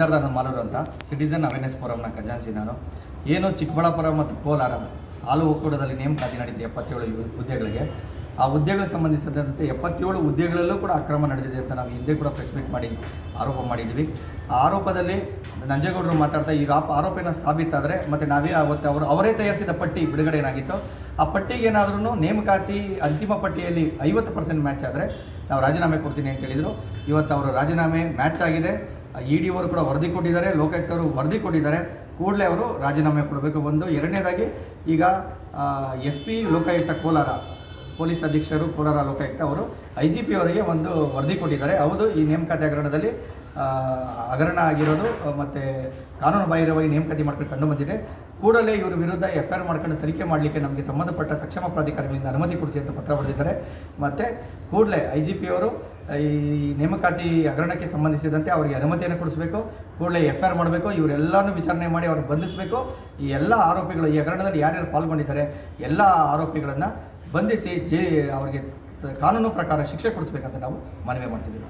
ಸಿದ್ಧಾರ್ಥ ಮಾಲೂರು ಅಂತ, citizen awareness ಫೋರಮ್ನ ಖಜಾನ್ಸಿ ನಾನು. ಏನು ಚಿಕ್ಕಬಳ್ಳಾಪುರ ಮತ್ತು ಕೋಲಾರ ಹಾಲು ಒಕ್ಕೂಟದಲ್ಲಿ ನೇಮಕಾತಿ ನಡೀತಿದೆ 77 ಹುದ್ದೆಗಳಿಗೆ. ಆ ಹುದ್ದೆಗಳಿಗೆ ಸಂಬಂಧಿಸಿದಂತೆ 77 ಹುದ್ದೆಗಳಲ್ಲೂ ಕೂಡ ಅಕ್ರಮ ನಡೆದಿದೆ ಅಂತ ನಾವು ಹಿಂದೆ ಕೂಡ ಪ್ರೆಸ್ ಮೀಟ್ ಮಾಡಿ ಆರೋಪ ಮಾಡಿದ್ದೀವಿ. ಆ ಆರೋಪದಲ್ಲಿ ನಂಜೇಗೌಡರು ಮಾತಾಡ್ತಾ ಈ ಆರೋಪನ ಸಾಬೀತಾದರೆ ಮತ್ತು ನಾವೇ ಅವತ್ತು ಅವರೇ ತಯಾರಿಸಿದ ಪಟ್ಟಿ ಬಿಡುಗಡೆ ಏನಾಗಿತ್ತು, ಆ ಪಟ್ಟಿಗೆ ಏನಾದ್ರೂ ನೇಮಕಾತಿ ಅಂತಿಮ ಪಟ್ಟಿಯಲ್ಲಿ 50% ಮ್ಯಾಚ್ ಆದರೆ ನಾವು ರಾಜೀನಾಮೆ ಕೊಡ್ತೀನಿ ಅಂತ ಹೇಳಿದರು. ಇವತ್ತು ಅವರು ರಾಜೀನಾಮೆ ಮ್ಯಾಚ್ ಆಗಿದೆ. ED ಅವರು ಕೂಡ ವರದಿ ಕೊಟ್ಟಿದ್ದಾರೆ, ಲೋಕಾಯುಕ್ತರು ವರದಿ ಕೊಟ್ಟಿದ್ದಾರೆ. ಕೂಡಲೇ ಅವರು ರಾಜೀನಾಮೆ ಕೊಡಬೇಕು. ಒಂದು ಎರಡನೇದಾಗಿ ಈಗ SP ಲೋಕಾಯುಕ್ತ ಕೋಲಾರ ಪೊಲೀಸ್ ಅಧೀಕ್ಷಕರು ಕೋಲಾರ ಲೋಕಾಯುಕ್ತ ಅವರು IGP ಅವರಿಗೆ ಒಂದು ವರದಿ ಕೊಟ್ಟಿದ್ದಾರೆ. ಹೌದು, ಈ ನೇಮಕಾತಿ ಹಗರಣದಲ್ಲಿ ಹಗರಣ ಆಗಿರೋದು ಮತ್ತು ಕಾನೂನು ಬಾಹಿರವಾಗಿ ನೇಮಕಾತಿ ಮಾಡ್ಕೊಂಡು ಕಂಡು ಬಂದಿದೆ. ಕೂಡಲೇ ಇವರ ವಿರುದ್ಧ FIR ಮಾಡ್ಕೊಂಡು ತನಿಖೆ ಮಾಡಲಿಕ್ಕೆ ನಮಗೆ ಸಂಬಂಧಪಟ್ಟ ಸಕ್ಷಮ ಪ್ರಾಧಿಕಾರಗಳಿಂದ ಅನುಮತಿ ಕೊಡಿಸಿ ಅಂತ ಪತ್ರ ಬರೆದಿದ್ದಾರೆ. ಮತ್ತು ಕೂಡಲೇ IGP ಅವರು ಈ ನೇಮಕಾತಿ ಹಗರಣಕ್ಕೆ ಸಂಬಂಧಿಸಿದಂತೆ ಅವರಿಗೆ ಅನುಮತಿಯನ್ನು ಕೊಡಿಸಬೇಕು, ಕೂಡಲೇ FIR ಮಾಡಬೇಕು, ಇವರೆಲ್ಲನೂ ವಿಚಾರಣೆ ಮಾಡಿ ಅವ್ರನ್ನ ಬಂಧಿಸಬೇಕು. ಈ ಎಲ್ಲ ಆರೋಪಿಗಳು, ಈ ಹಗರಣದಲ್ಲಿ ಯಾರ್ಯಾರು ಪಾಲ್ಗೊಂಡಿದ್ದಾರೆ ಎಲ್ಲ ಆರೋಪಿಗಳನ್ನು ಬಂಧಿಸಿ ಅವರಿಗೆ ಕಾನೂನು ಪ್ರಕಾರ ಶಿಕ್ಷೆ ಕೊಡಿಸ್ಬೇಕಂತ ನಾವು ಮನವಿ ಮಾಡ್ತಿದ್ದೀವಿ.